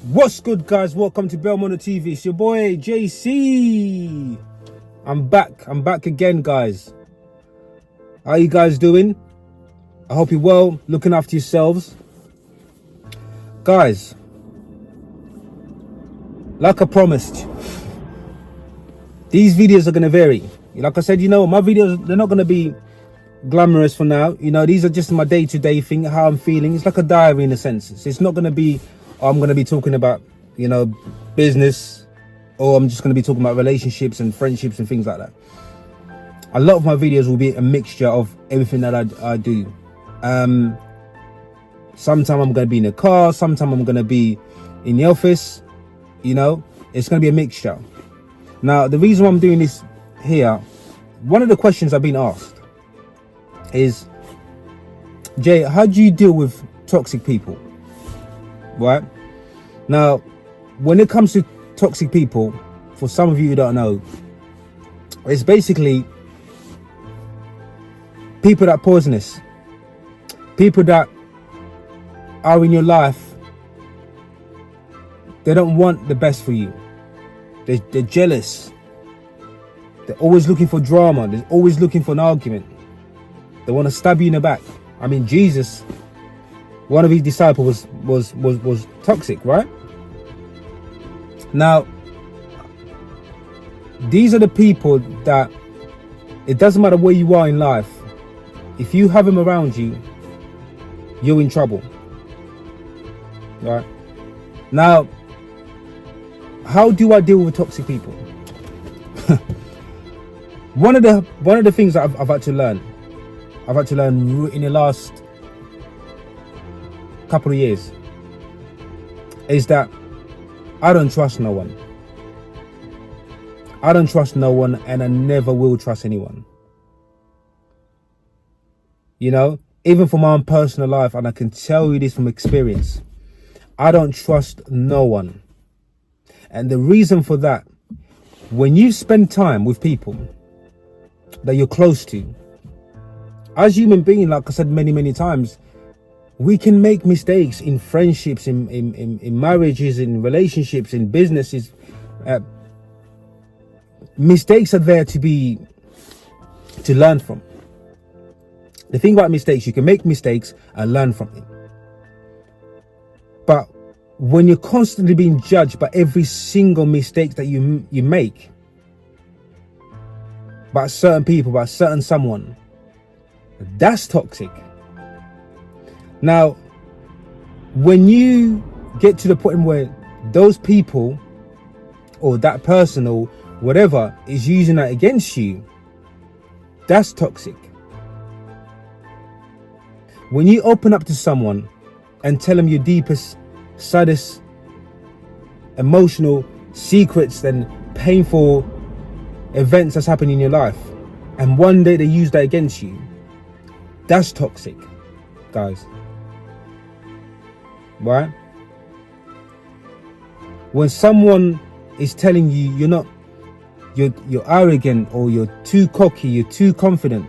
What's good, guys? Welcome to Belmondo TV. It's your boy JC. I'm back again, guys. How you guys doing? I hope you're well, looking after yourselves. Guys, like I promised, these videos are going to vary. Like I said, my videos, they're not going to be glamorous for now. These are just my day-to-day thing, how I'm feeling. It's like a diary in a sense. It's not going to be, I'm going to be talking about, business, or I'm just going to be talking about relationships and friendships and things like that. A lot of my videos will be a mixture of everything that I do. Sometimes I'm going to be in the car, sometimes I'm going to be in the office. It's going to be a mixture. Now, the reason why I'm doing this here, one of the questions I've been asked is, Jay, how do you deal with toxic people? Right? Now, when it comes to toxic people, for some of you who don't know, it's basically people that are poisonous, people that are in your life. They don't want the best for you. They're jealous. They're always looking for drama. They're always looking for an argument. They want to stab you in the back. I mean, Jesus, one of his disciples was toxic, right? Now, these are the people that it doesn't matter where you are in life. If you have them around you, you're in trouble, right? Now, how do I deal with toxic people? One of the things that I've had to learn in the last couple of years is that I don't trust no one. I don't trust no one, and I never will trust anyone. Even for my own personal life, and I can tell you this from experience, I don't trust no one. And the reason for that, when you spend time with people that you're close to, as human beings, like I said many times, we can make mistakes in friendships, in marriages, in relationships, in businesses. Mistakes are there to learn from. The thing about mistakes, you can make mistakes and learn from them. But when you're constantly being judged by every single mistake that you make, by certain people, by certain someone, that's toxic. Now, when you get to the point where those people or that person or whatever is using that against you, that's toxic. When you open up to someone and tell them your deepest, saddest, emotional secrets and painful events that's happened in your life, and one day they use that against you, that's toxic, guys. Right? When someone is telling you you're arrogant, or you're too cocky, you're too confident,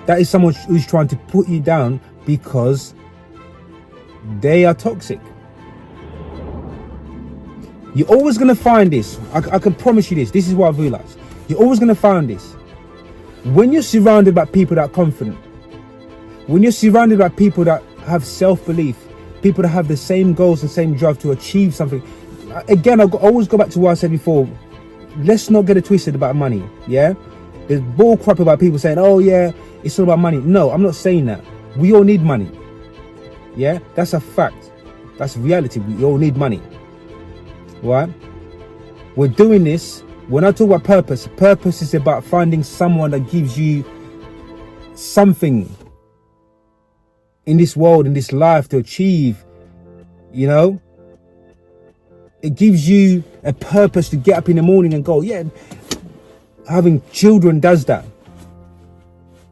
that is someone who's trying to put you down because they are toxic. You're always going to find this. I can promise you this. This is what I've realized. You're always going to find this. When you're surrounded by people that are confident, when you're surrounded by people that have self-belief, people that have the same goals and same drive to achieve something. Again, I always go back to what I said before. Let's not get it twisted about money, yeah? There's bull crap about people saying, oh yeah, it's all about money. No, I'm not saying that. We all need money, yeah? That's a fact. That's reality. We all need money, right? We're doing this. When I talk about purpose is about finding someone that gives you something in this world, in this life to achieve. It gives you a purpose to get up in the morning and go, yeah. Having children does that.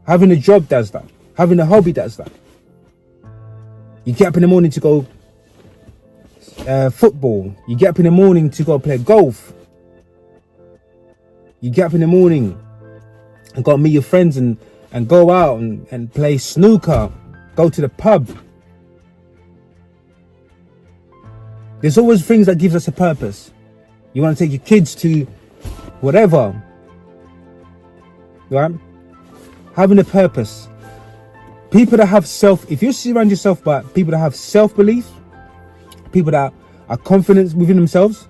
Having a job does that. Having a hobby does that. You get up in the morning to go football. You get up in the morning to go play golf. You get up in the morning and go meet your friends and go out and play snooker. Go to the pub. There's always things that gives us a purpose. You want to take your kids to whatever, right? Having a purpose. People that have if you surround yourself by people that have self-belief, people that are confident within themselves,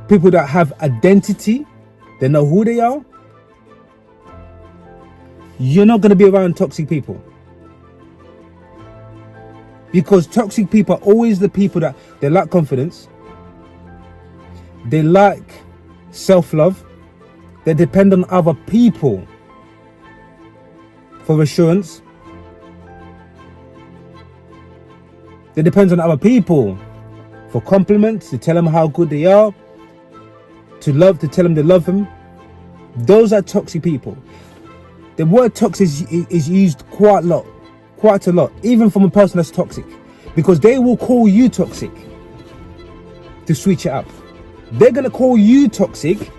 people that have identity, they know who they are, you're not going to be around toxic people. Because toxic people are always the people that they lack confidence, they lack self-love, they depend on other people for assurance, they depend on other people for compliments, to tell them how good they are, to tell them they love them. Those are toxic people. The word toxic is used quite a lot, even from a person that's toxic, because they will call you toxic to switch it up. They're going to call you toxic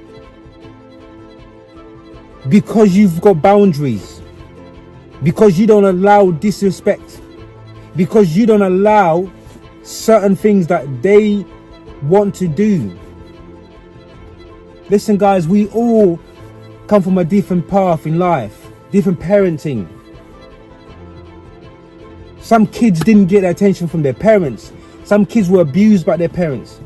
because you've got boundaries, because you don't allow disrespect, because you don't allow certain things that they want to do. Listen, guys, we all come from a different path in life, different parenting. Some kids didn't get attention from their parents. Some kids were abused by their parents.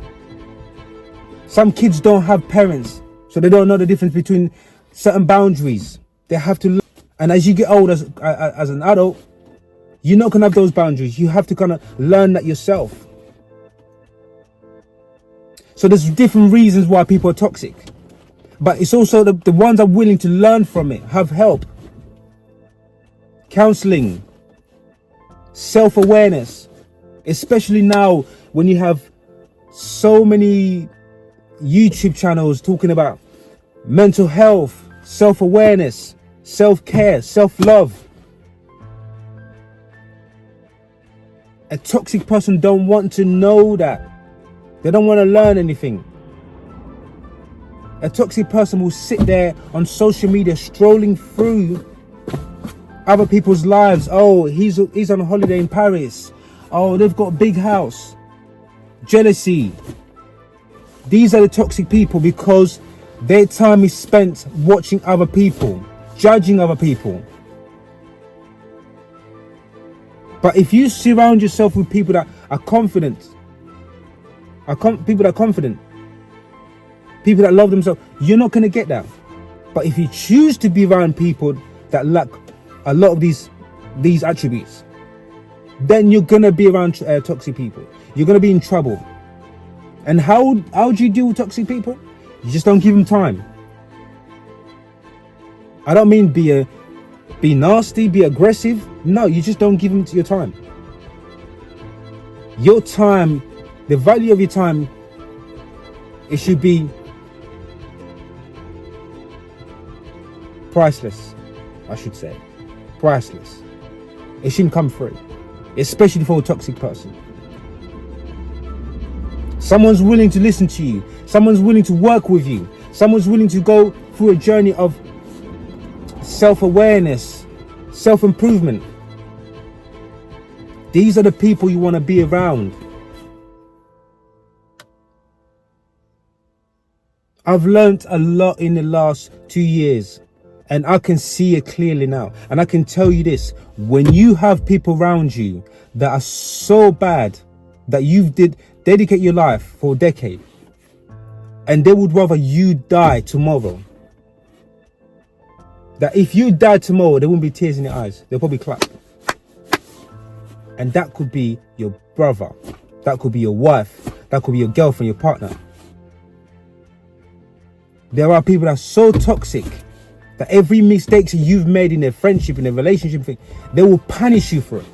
Some kids don't have parents, so they don't know the difference between certain boundaries. They have to learn. And as you get older as an adult, you're not going to have those boundaries. You have to kind of learn that yourself. So there's different reasons why people are toxic. But it's also the ones that are willing to learn from it, have help, counseling, self-awareness, especially now when you have so many YouTube channels talking about mental health, self-awareness, self-care, self-love. A toxic person don't want to know that. They don't want to learn anything. A toxic person will sit there on social media strolling through other people's lives. Oh, he's on a holiday in Paris. Oh, they've got a big house. Jealousy. These are the toxic people because their time is spent watching other people, judging other people. But if you surround yourself with people that are confident, people that are confident, people that love themselves, you're not going to get that. But if you choose to be around people that lack a lot of these attributes, then you're going to be around toxic people. You're going to be in trouble. And how do you deal with toxic people? You just don't give them time. I don't mean be nasty, be aggressive. No, you just don't give them your time. Your time, the value of your time, it should be priceless, I should say. Priceless. It shouldn't come free, especially for a toxic person. Someone's willing to listen to you. Someone's willing to work with you. Someone's willing to go through a journey of self-awareness, self-improvement. These are the people you want to be around. I've learned a lot in the last 2 years, and I can see it clearly now. And I can tell you this, when you have people around you that are so bad that you've dedicate your life for a decade, and they would rather you die tomorrow, that if you died tomorrow, there wouldn't be tears in your eyes. They'll probably clap. And that could be your brother. That could be your wife. That could be your girlfriend, your partner. There are people that are so toxic that every mistake that you've made in their friendship, in their relationship thing, they will punish you for it.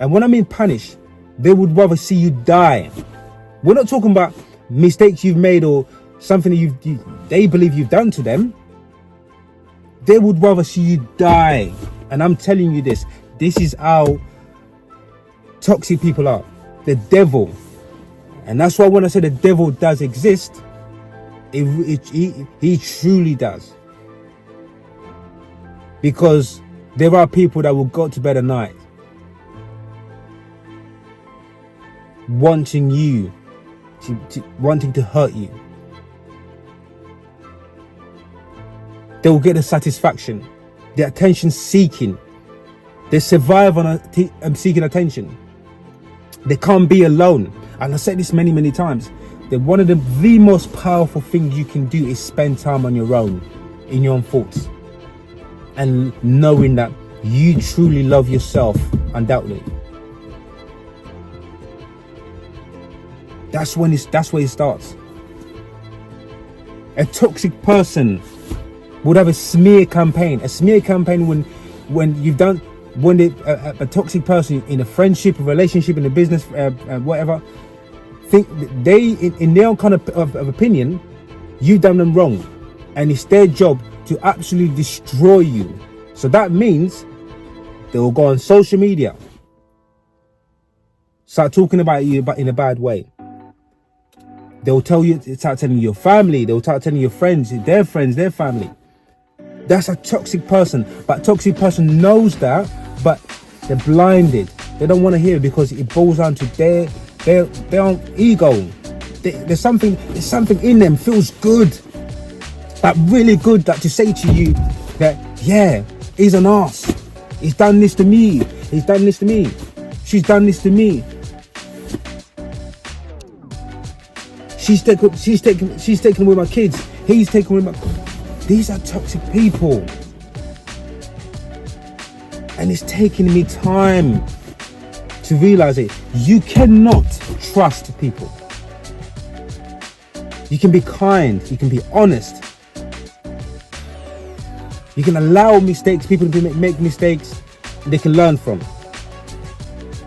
And when I mean punish, they would rather see you die. We're not talking about mistakes you've made or something that they believe you've done to them. They would rather see you die. And I'm telling you this is how toxic people are. The devil. And that's why when I say the devil does exist, he truly does. Because there are people that will go to bed at night wanting you to wanting to hurt you. They will get the satisfaction, the attention seeking. They survive on seeking attention. They can't be alone. And I've said this many, many times. That one of the most powerful things you can do is spend time on your own, in your own thoughts. And knowing that you truly love yourself, undoubtedly. That's where it starts. A toxic person would have a smear campaign. A smear campaign when a toxic person in a friendship, a relationship, in a business, whatever, think they, in their own kind of opinion, you've done them wrong, and it's their job to absolutely destroy you. So that means they will go on social media, start talking about you, but in a bad way. They'll start telling your family, they'll start telling your friends, their family. That's a toxic person. But toxic person knows that, but they're blinded. They don't want to hear it because it boils down to their own ego. There's something in them feels good, that really good, that to say to you that, yeah, he's an arse. He's done this to me. He's done this to me. She's done this to me. She's taken away my kids. He's taken away my... These are toxic people. And it's taking me time to realize it. You cannot trust people. You can be kind. You can be honest. You can allow mistakes. People to make mistakes they can learn from.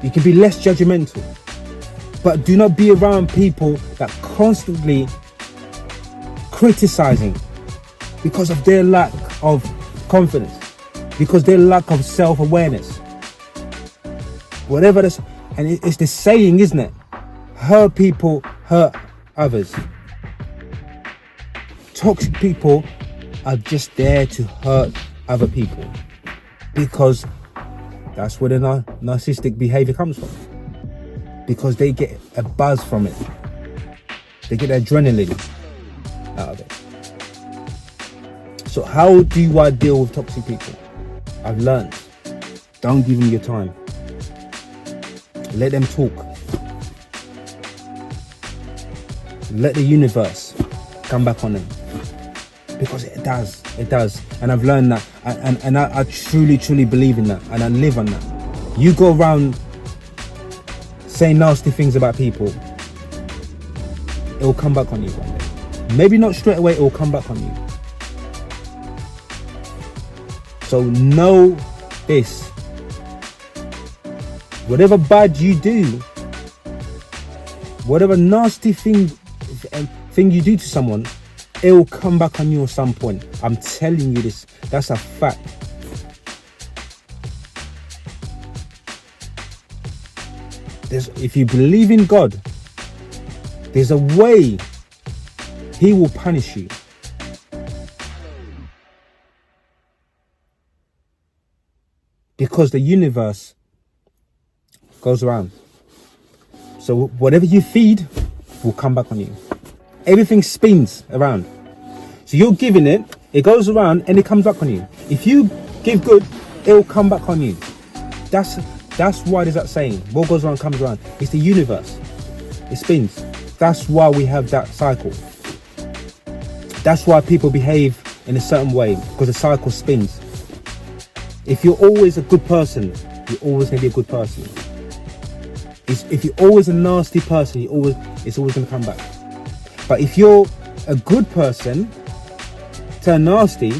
You can be less judgmental. But do not be around people that constantly criticizing because of their lack of confidence, because their lack of self-awareness. Whatever this, and it's the saying, isn't it? Hurt people hurt others. Toxic people are just there to hurt other people because that's where the narcissistic behavior comes from. Because they get a buzz from it. They get adrenaline out of it. So how do I deal with toxic people? I've learned. Don't give them your time. Let them talk. Let the universe come back on them. Because it does. And I've learned that. And I truly believe in that. And I live on that. You go around saying nasty things about people, it will come back on you one day. Maybe not straight away, it will come back on you. So know this. Whatever bad you do, whatever nasty thing you do to someone, it will come back on you at some point. I'm telling you this. That's a fact. If you believe in God, there's a way He will punish you. Because the universe goes around. So whatever you feed will come back on you. Everything spins around. So you're giving it, it goes around and it comes back on you. If you give good, it will come back on you. That's why there's that saying, what goes around comes around. It's the universe. It spins. That's why we have that cycle. That's why people behave in a certain way, because the cycle spins. If you're always a good person, you're always going to be a good person. If you're always a nasty person, it's always going to come back. But if you're a good person, turn nasty,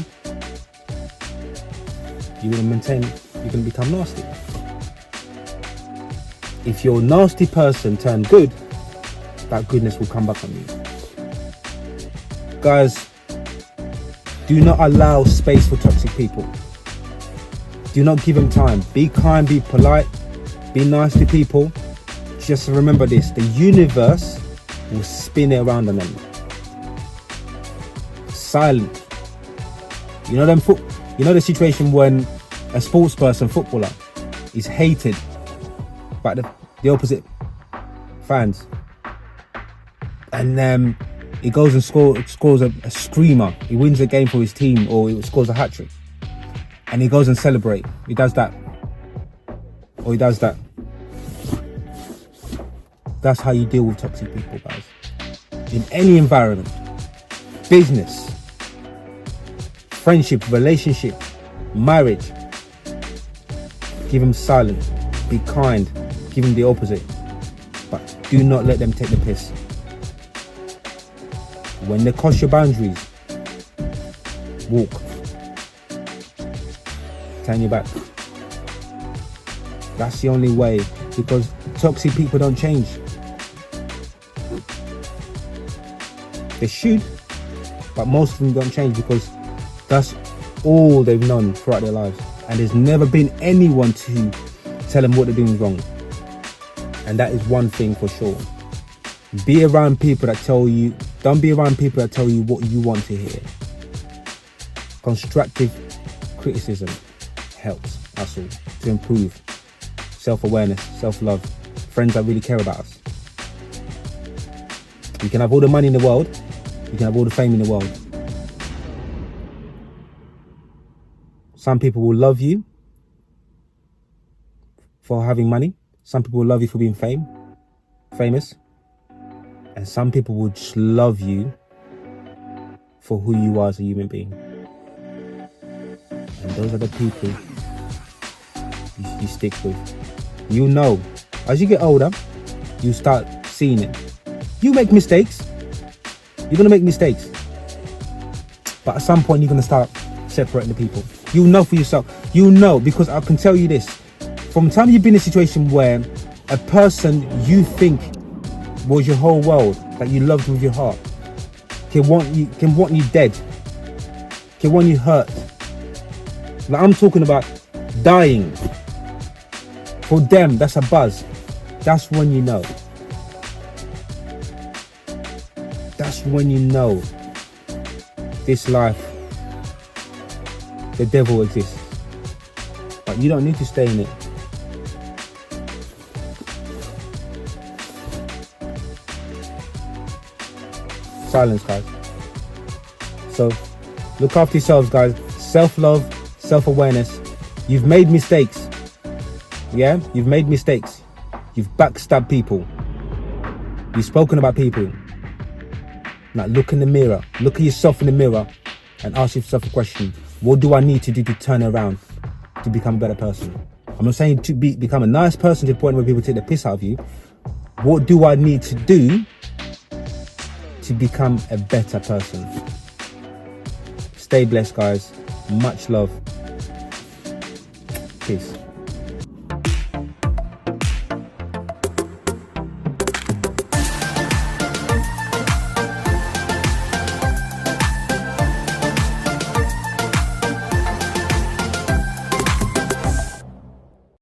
you're going to become nasty. If you're a nasty person, turn good, that goodness will come back on you. Guys, do not allow space for toxic people. Do not give them time. Be kind, be polite, be nice to people. Just remember this, the universe will spin it around on them. Silent. You know the situation when a sports person, footballer, is hated by the opposite fans. and he goes and scores a screamer. He wins a game for his team, or he scores a hat trick, and he goes and celebrate. He does that, or he does that. That's how you deal with toxic people, guys. In any environment, business, friendship, relationship, marriage. Give them silence. Be kind. Give them the opposite. But do not let them take the piss. When they cross your boundaries, walk. Turn your back. That's the only way, because toxic people don't change. They should, but most of them don't change because that's all they've known throughout their lives. And there's never been anyone to tell them what they're doing is wrong. And that is one thing for sure. Be around people that tell you, don't be around people that tell you what you want to hear. Constructive criticism helps us all to improve. Self-awareness, self-love, friends that really care about us. You can have all the money in the world, you can have all the fame in the world. Some people will love you for having money. Some people will love you for being famous. And some people will just love you for who you are as a human being. And those are the people you stick with. You know, as you get older, you start seeing it. You make mistakes. You're going to make mistakes. But at some point, you're going to start separating the people. You know for yourself. You know, because I can tell you this. From the time you've been in a situation where a person you think was your whole world, that you loved with your heart, can want you dead, can want you hurt. Like, I'm talking about dying. For them, that's a buzz. That's when you know. That's when you know this life, the devil exists. But you don't need to stay in it. Silence, guys. So look after yourselves, guys. Self-love, self-awareness. You've made mistakes. Yeah, you've made mistakes. You've backstabbed people. You've spoken about people. Now look in the mirror. Look at yourself in the mirror and ask yourself a question. What do I need to do to turn around to become a better person? I'm not saying to become a nice person to the point where people take the piss out of you. What do I need to do to become a better person? Stay blessed, guys. Much love. Peace.